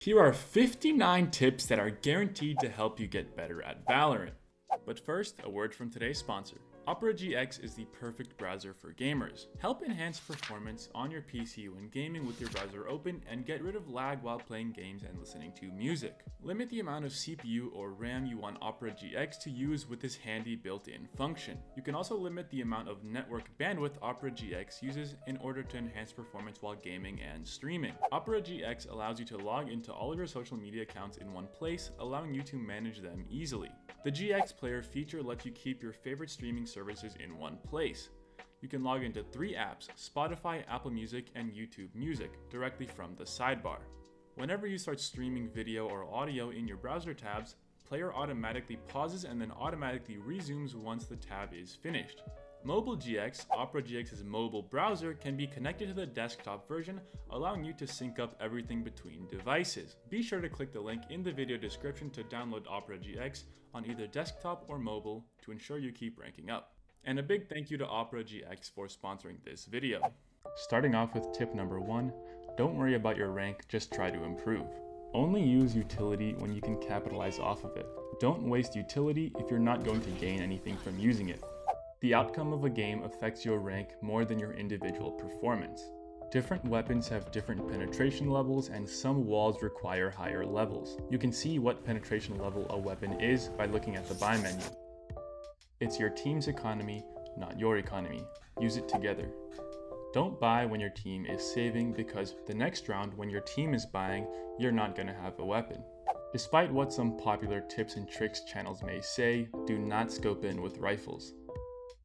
Here are 59 tips that are guaranteed to help you get better at Valorant. But first, a word from today's sponsor. Opera GX is the perfect browser for gamers. Help enhance performance on your PC when gaming with your browser open and get rid of lag while playing games and listening to music. Limit the amount of CPU or RAM you want Opera GX to use with this handy built-in function. You can also limit the amount of network bandwidth Opera GX uses in order to enhance performance while gaming and streaming. Opera GX allows you to log into all of your social media accounts in one place, allowing you to manage them easily. The GX Player feature lets you keep your favorite streaming services in one place. You can log into 3 apps, Spotify, Apple Music, and YouTube Music, directly from the sidebar. Whenever you start streaming video or audio in your browser tabs, Player automatically pauses and then automatically resumes once the tab is finished. Mobile GX, Opera GX's mobile browser, can be connected to the desktop version, allowing you to sync up everything between devices. Be sure to click the link in the video description to download Opera GX on either desktop or mobile to ensure you keep ranking up. And a big thank you to Opera GX for sponsoring this video. Starting off with tip number 1, don't worry about your rank, just try to improve. Only use utility when you can capitalize off of it. Don't waste utility if you're not going to gain anything from using it. The outcome of a game affects your rank more than your individual performance. Different weapons have different penetration levels, and some walls require higher levels. You can see what penetration level a weapon is by looking at the buy menu. It's your team's economy, not your economy. Use it together. Don't buy when your team is saving, because the next round when your team is buying, you're not going to have a weapon. Despite what some popular tips and tricks channels may say, do not scope in with rifles.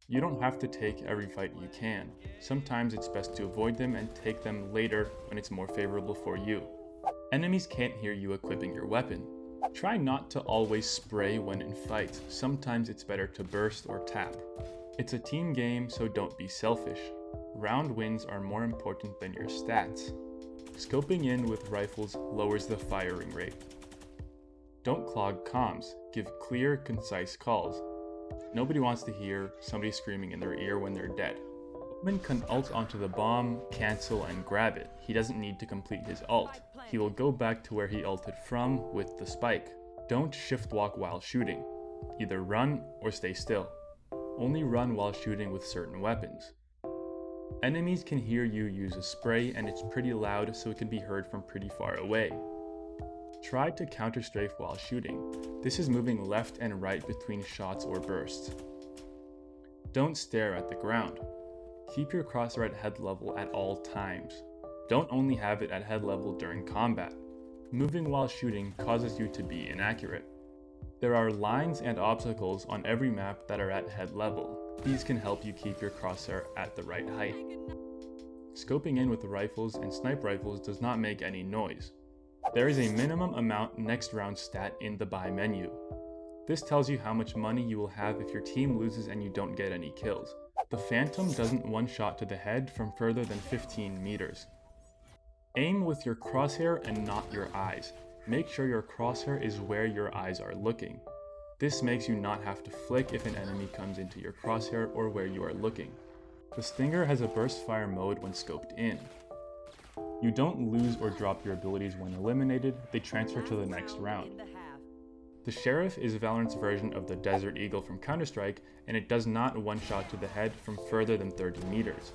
You don't have to take every fight you can. Sometimes it's best to avoid them and take them later when it's more favorable for you. Enemies can't hear you equipping your weapon. Try not to always spray when in fights. Sometimes it's better to burst or tap. It's a team game, so don't be selfish. Round wins are more important than your stats. Scoping in with rifles lowers the firing rate. Don't clog comms. Give clear, concise calls. Nobody wants to hear somebody screaming in their ear when they're dead. Omen can ult onto the bomb, cancel, and grab it. He doesn't need to complete his ult. He will go back to where he ulted from with the spike. Don't shift walk while shooting. Either run or stay still. Only run while shooting with certain weapons. Enemies can hear you use a spray, and it's pretty loud, so it can be heard from pretty far away. Try to counter-strafe while shooting. This is moving left and right between shots or bursts. Don't stare at the ground. Keep your crosshair at head level at all times. Don't only have it at head level during combat. Moving while shooting causes you to be inaccurate. There are lines and obstacles on every map that are at head level. These can help you keep your crosshair at the right height. Scoping in with rifles and sniper rifles does not make any noise. There is a minimum amount next round stat in the buy menu. This tells you how much money you will have if your team loses and you don't get any kills. The Phantom doesn't one-shot to the head from further than 15 meters. Aim with your crosshair and not your eyes. Make sure your crosshair is where your eyes are looking. This makes you not have to flick if an enemy comes into your crosshair or where you are looking. The Stinger has a burst fire mode when scoped in. You don't lose or drop your abilities when eliminated, they transfer to the next round. The Sheriff is Valorant's version of the Desert Eagle from Counter-Strike, and it does not one-shot to the head from further than 30 meters.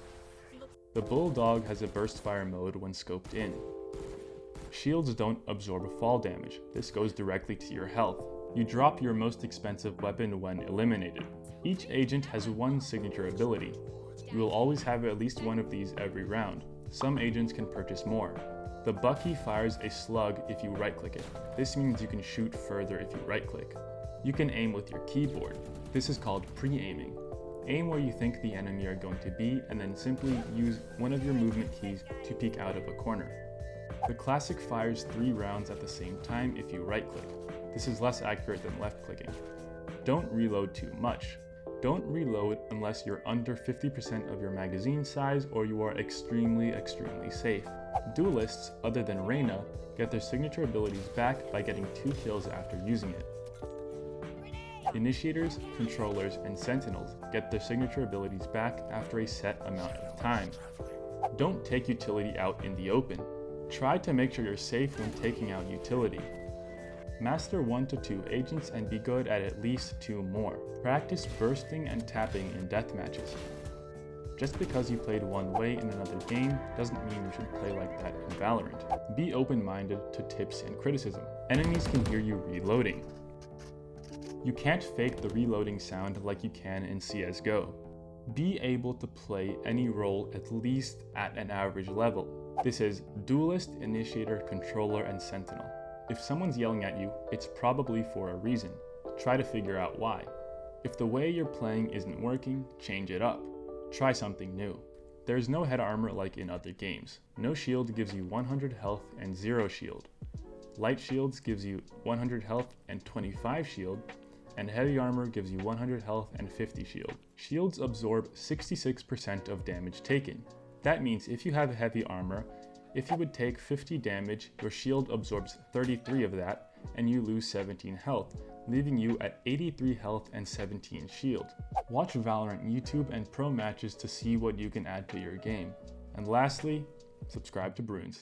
The Bulldog has a burst fire mode when scoped in. Shields don't absorb fall damage, this goes directly to your health. You drop your most expensive weapon when eliminated. Each agent has one signature ability. You will always have at least one of these every round. Some agents can purchase more. The Bucky fires a slug if you right-click it. This means you can shoot further if you right-click. You can aim with your keyboard. This is called pre-aiming. Aim where you think the enemy are going to be, and then simply use one of your movement keys to peek out of a corner. The Classic fires 3 rounds at the same time if you right-click. This is less accurate than left-clicking. Don't reload too much. Don't reload unless you're under 50% of your magazine size or you are extremely safe. Duelists, other than Reyna, get their signature abilities back by getting 2 kills after using it. Initiators, controllers, and sentinels get their signature abilities back after a set amount of time. Don't take utility out in the open. Try to make sure you're safe when taking out utility. Master 1 to 2 agents and be good at least 2 more. Practice bursting and tapping in deathmatches. Just because you played one way in another game doesn't mean you should play like that in Valorant. Be open-minded to tips and criticism. Enemies can hear you reloading. You can't fake the reloading sound like you can in CSGO. Be able to play any role at least at an average level. This is Duelist, Initiator, Controller, and Sentinel. If someone's yelling at you, it's probably for a reason. Try to figure out why. If the way you're playing isn't working, change it up. Try something new. There's no head armor like in other games. No shield gives you 100 health and 0 shield. Light shields gives you 100 health and 25 shield, and heavy armor gives you 100 health and 50 shield. Shields absorb 66% of damage taken. That means if you have heavy armor, if you would take 50 damage, your shield absorbs 33 of that, and you lose 17 health, leaving you at 83 health and 17 shield. Watch Valorant YouTube and pro matches to see what you can add to your game. And lastly, subscribe to Broons.